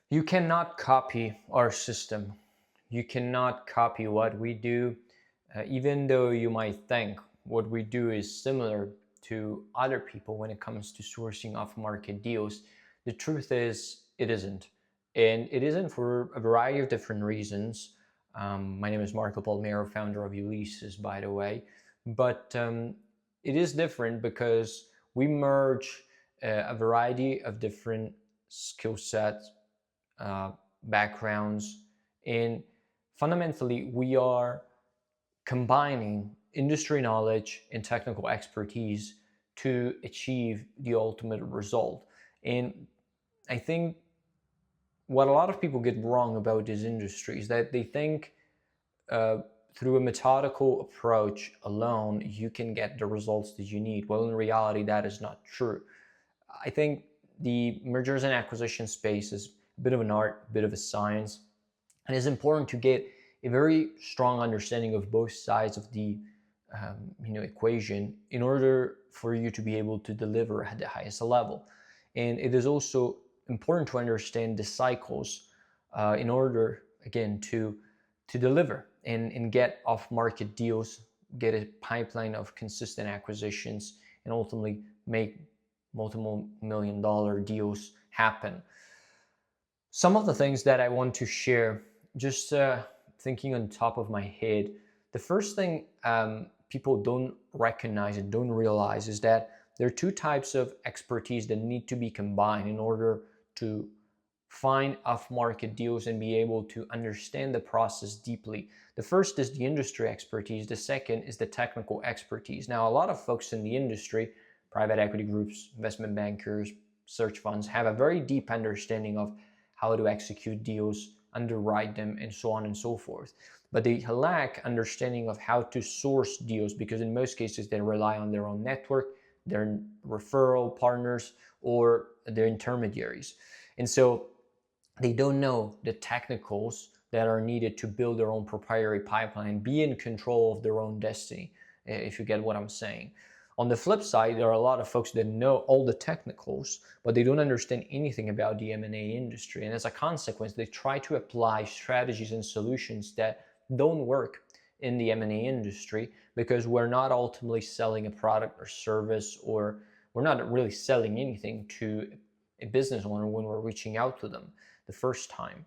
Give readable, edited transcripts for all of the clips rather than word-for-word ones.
You cannot copy our system. You cannot copy what we do, even though you might think what we do is similar to other people when it comes to sourcing off market deals. The truth is, it isn't. And it isn't for a variety of different reasons. My name is Marco Palmero, founder of Ulysses, by the way. But it is different because we merge a variety of different skill sets, uh, backgrounds, and fundamentally, we are combining industry knowledge and technical expertise to achieve the ultimate result. And I think what a lot of people get wrong about this industry is that they think uh, through a methodical approach alone, you can get the results that you need. Well, in reality, that is not true. I think the mergers and acquisition space is a bit of an art, a bit of a science, and it's important to get a very strong understanding of both sides of the equation in order for you to be able to deliver at the highest level. And it is also important to understand the cycles in order, again, to deliver and get off-market deals, get a pipeline of consistent acquisitions, and ultimately make multiple $1 million deals happen. Some of the things that I want to share, just thinking on top of my head, the first thing people don't recognize and don't realize is that there are two types of expertise that need to be combined in order to find off-market deals and be able to understand the process deeply. The first is the industry expertise. The second is the technical expertise. Now, a lot of folks in the industry, private equity groups, investment bankers, search funds, have a very deep understanding of how to execute deals, underwrite them, and so on and so forth. But they lack understanding of how to source deals because in most cases they rely on their own network, their referral partners, or their intermediaries. And so they don't know the technicals that are needed to build their own proprietary pipeline, be in control of their own destiny, if you get what I'm saying. On the flip side, there are a lot of folks that know all the technicals, but they don't understand anything about the M&A industry. And as a consequence, they try to apply strategies and solutions that don't work in the M&A industry because we're not ultimately selling a product or service, or we're not really selling anything to a business owner when we're reaching out to them the first time.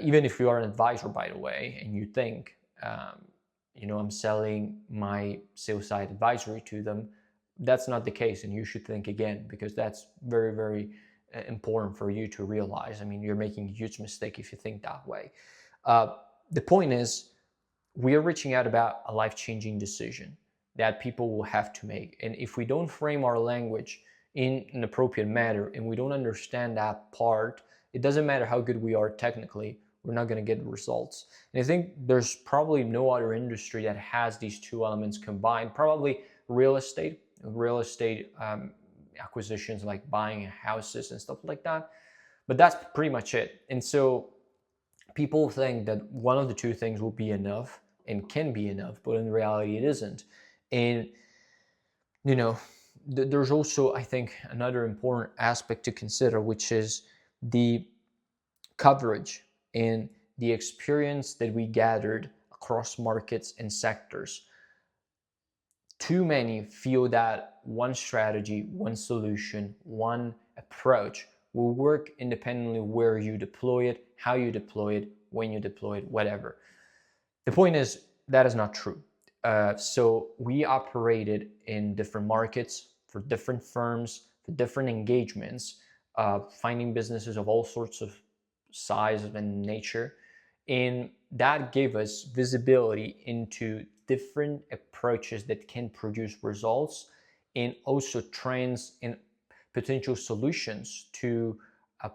Even if you are an advisor, by the way, and you think, I'm selling my sales side advisory to them, that's not the case. And you should think again, because that's very, very important for you to realize. I mean, you're making a huge mistake if you think that way. The point is, we are reaching out about a life-changing decision that people will have to make. And if we don't frame our language in an appropriate manner and we don't understand that part, it doesn't matter how good we are technically, we're not going to get results. And I think there's probably no other industry that has these two elements combined. Probably real estate acquisitions, like buying houses and stuff like that. But that's pretty much it. And so people think that one of the two things will be enough and can be enough, but in reality it isn't. And there's also, I think, another important aspect to consider, which is the coverage and the experience that we gathered across markets and sectors. Too many feel that one strategy, one solution, one approach will work independently where you deploy it, how you deploy it, when you deploy it, whatever. The point is, that is not true. So we operated in different markets for different firms, for different engagements, finding businesses of all sorts of size and nature. And that gave us visibility into different approaches that can produce results, and also trends and potential solutions to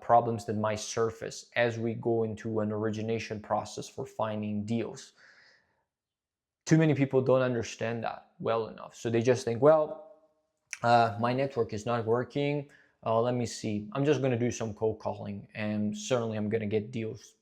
problems that might surface as we go into an origination process for finding deals. Too many people don't understand that well enough. So they just think, well, my network is not working. Let me see. I'm just going to do some cold calling, and certainly I'm going to get deals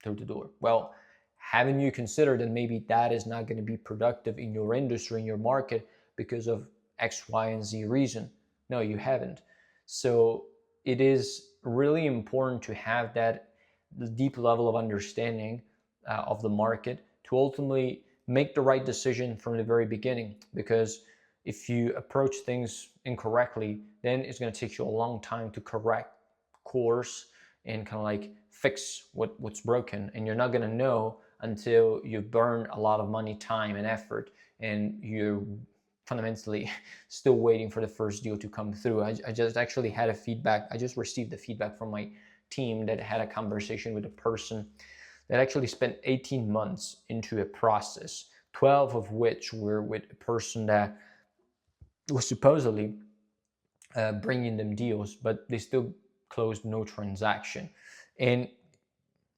through the door. Well, haven't you considered that maybe that is not going to be productive in your industry, in your market, because of X, Y, and Z reason? No, you haven't. So it is really important to have that the deep level of understanding of the market to ultimately make the right decision from the very beginning. Because if you approach things incorrectly, then it's going to take you a long time to correct course and kind of like fix what's broken. And you're not going to know until you've burned a lot of money, time, and effort, and you're fundamentally still waiting for the first deal to come through. I just actually had a feedback. I just received the feedback from my team that had a conversation with a person that actually spent 18 months into a process, 12 of which were with a person that was supposedly bringing them deals, but they still closed no transaction. And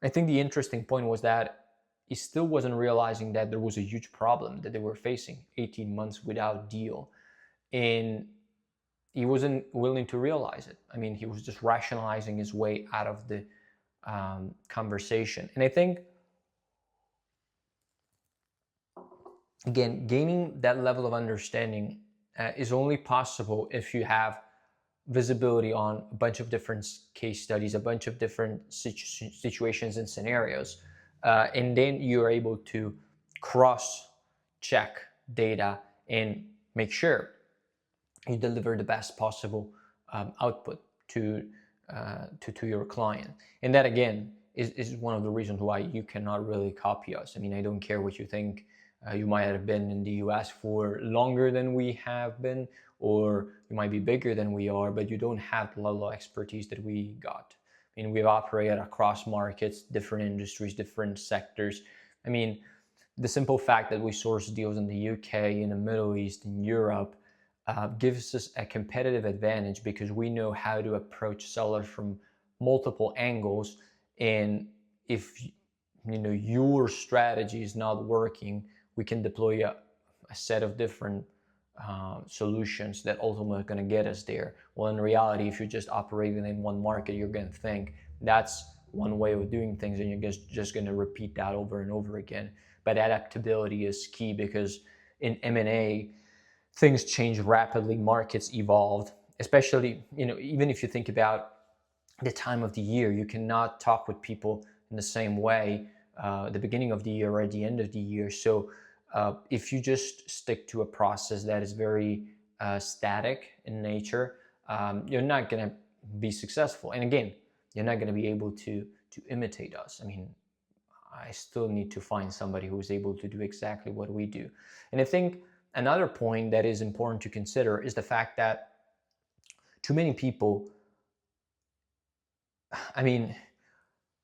I think the interesting point was that he still wasn't realizing that there was a huge problem that they were facing, 18 months without deal. And he wasn't willing to realize it. I mean, he was just rationalizing his way out of the conversation. And I think, again, gaining that level of understanding is only possible if you have visibility on a bunch of different case studies, a bunch of different situations and scenarios. And then you're able to cross-check data and make sure you deliver the best possible output to your client. And that, again, is one of the reasons why you cannot really copy us. I mean, I don't care what you think. You might have been in the US for longer than we have been, or you might be bigger than we are, but you don't have the level of expertise that we got. I mean, we've operated across markets, different industries, different sectors. I mean, the simple fact that we source deals in the UK, in the Middle East, in Europe, gives us a competitive advantage because we know how to approach sellers from multiple angles. And if your strategy is not working, we can deploy a set of different solutions that ultimately are going to get us there. Well, in reality, if you're just operating in one market, you're going to think that's one way of doing things, and you're just going to repeat that over and over again. But adaptability is key, because in M&A, things change rapidly, markets evolve, especially, even if you think about the time of the year, you cannot talk with people in the same way at the beginning of the year or at the end of the year. So if you just stick to a process that is very static in nature, you're not going to be successful. And again, you're not going to be able to imitate us. I mean, I still need to find somebody who is able to do exactly what we do. And I think another point that is important to consider is the fact that too many people,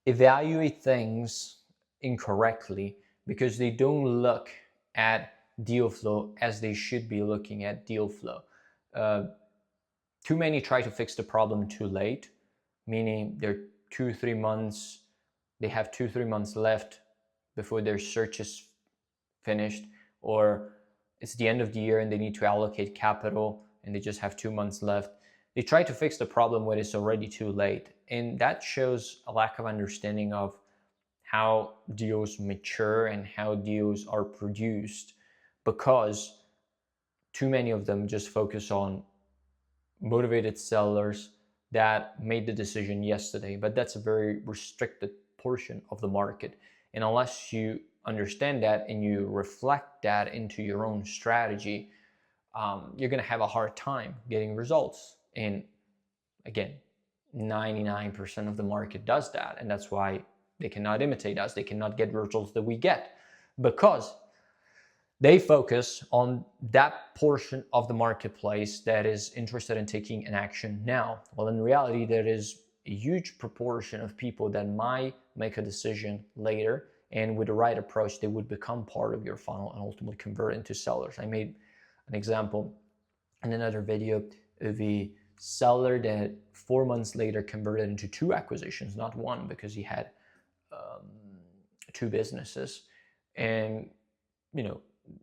evaluate things incorrectly because they don't look at deal flow as they should be looking at deal flow. Too many try to fix the problem too late, meaning they're 2-3 months, they have 2-3 months left before their search is finished, or it's the end of the year and they need to allocate capital and they just have 2 months left. They try to fix the problem when it's already too late. And that shows a lack of understanding of how deals mature and how deals are produced, because too many of them just focus on motivated sellers that made the decision yesterday. But that's a very restricted portion of the market. And unless you understand that and you reflect that into your own strategy, you're going to have a hard time getting results. And again, 99% of the market does that, and that's why they cannot imitate us. They cannot get results that we get, because they focus on that portion of the marketplace that is interested in taking an action now. Well, in reality, there is a huge proportion of people that might make a decision later, and with the right approach, they would become part of your funnel and ultimately convert into sellers. I made an example in another video of a seller that 4 months later converted into 2 acquisitions, not one, because he had 2 businesses. And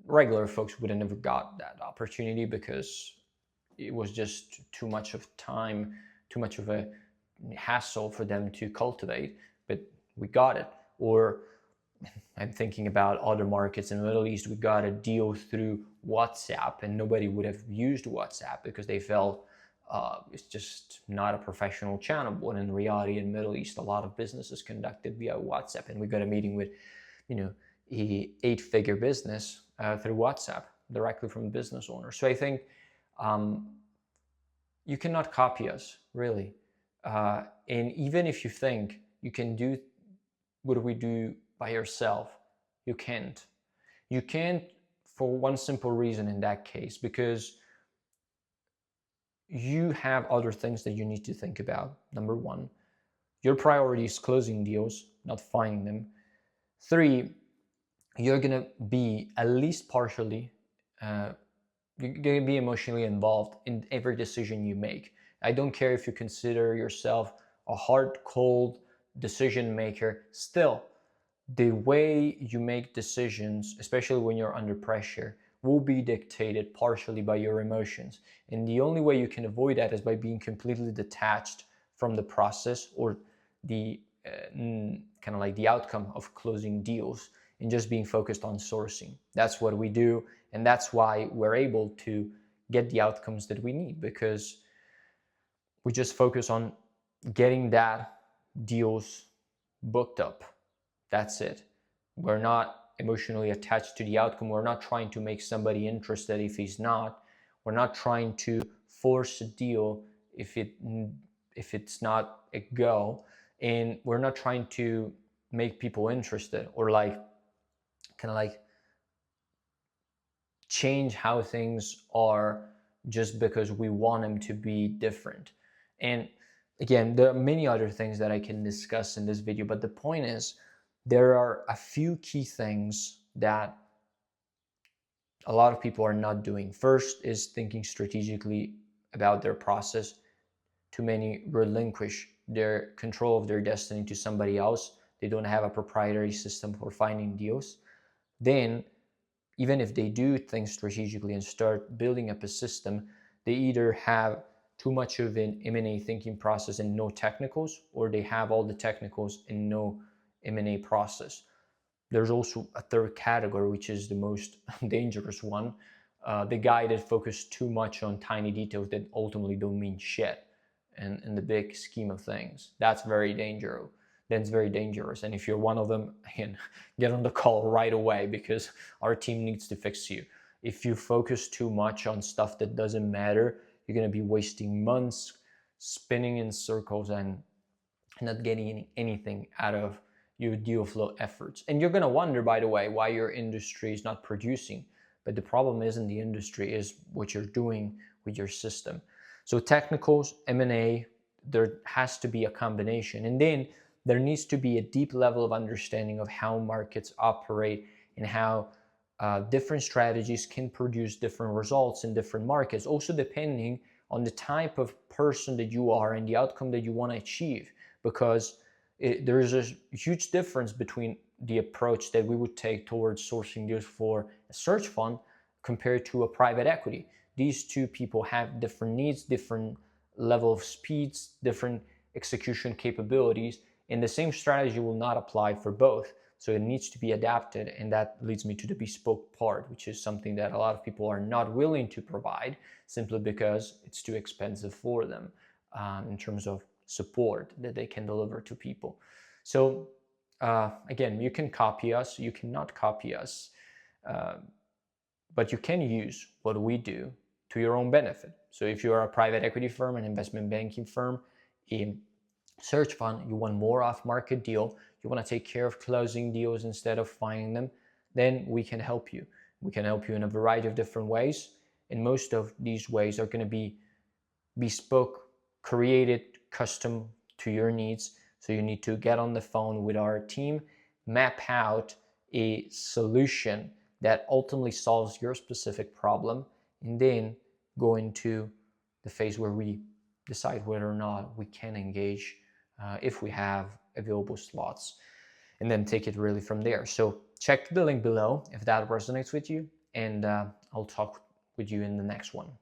regular folks would have never got that opportunity because it was just too much of time, too much of a hassle for them to cultivate, but we got it. Or I'm thinking about other markets in the Middle East. We got a deal through WhatsApp, and nobody would have used WhatsApp because they felt It's just not a professional channel. But in reality, in the Middle East, a lot of business is conducted via WhatsApp, and we got a meeting with, a 8-figure business through WhatsApp directly from the business owner. So I think you cannot copy us, really. And even if you think you can do what we do by yourself, you can't. You can't, for one simple reason in that case, because you have other things that you need to think about. Number one, your priority is closing deals, not finding them. 3, you're going to be at least partially, you're going to be emotionally involved in every decision you make. I don't care if you consider yourself a hard, cold decision maker. Still, the way you make decisions, especially when you're under pressure, will be dictated partially by your emotions. And the only way you can avoid that is by being completely detached from the process or the kind of like the outcome of closing deals, and just being focused on sourcing. That's what we do, and that's why we're able to get the outcomes that we need, because we just focus on getting that deals booked up. That's it. We're not emotionally attached to the outcome. We're not trying to make somebody interested if he's not. We're not trying to force a deal if it's not a go. And we're not trying to make people interested or kind of like change how things are just because we want them to be different. And again, there are many other things that I can discuss in this video, but the point is, there are a few key things that a lot of people are not doing. First is thinking strategically about their process. Too many relinquish their control of their destiny to somebody else. They don't have a proprietary system for finding deals. Then, even if they do things strategically and start building up a system, they either have too much of an M&A thinking process and no technicals, or they have all the technicals and no M&A process. There's also a third category, which is the most dangerous one. The guy that focused too much on tiny details that ultimately don't mean shit in the big scheme of things. That's very dangerous. That's very dangerous. And if you're one of them, again, get on the call right away, because our team needs to fix you. If you focus too much on stuff that doesn't matter, you're going to be wasting months spinning in circles and not getting anything out of your DealFlow efforts. And you're going to wonder, by the way, why your industry is not producing. But the problem isn't the industry, is what you're doing with your system. So technicals, M&A, there has to be a combination. And then there needs to be a deep level of understanding of how markets operate and how different strategies can produce different results in different markets, also depending on the type of person that you are and the outcome that you want to achieve. Because there's a huge difference between the approach that we would take towards sourcing deals for a search fund compared to a private equity. These two people have different needs, different level of speeds, different execution capabilities, and the same strategy will not apply for both. So it needs to be adapted, and that leads me to the bespoke part, which is something that a lot of people are not willing to provide simply because it's too expensive for them in terms of support that they can deliver to people. So again, you can copy us, you cannot copy us, but you can use what we do to your own benefit. So if you are a private equity firm, an investment banking firm, a search fund, you want more off-market deal, you want to take care of closing deals instead of finding them, then we can help you. We can help you in a variety of different ways, and most of these ways are going to be bespoke, created, custom to your needs. So you need to get on the phone with our team, map out a solution that ultimately solves your specific problem, and then go into the phase where we decide whether or not we can engage if we have available slots, and then take it really from there. So check the link below if that resonates with you, and I'll talk with you in the next one.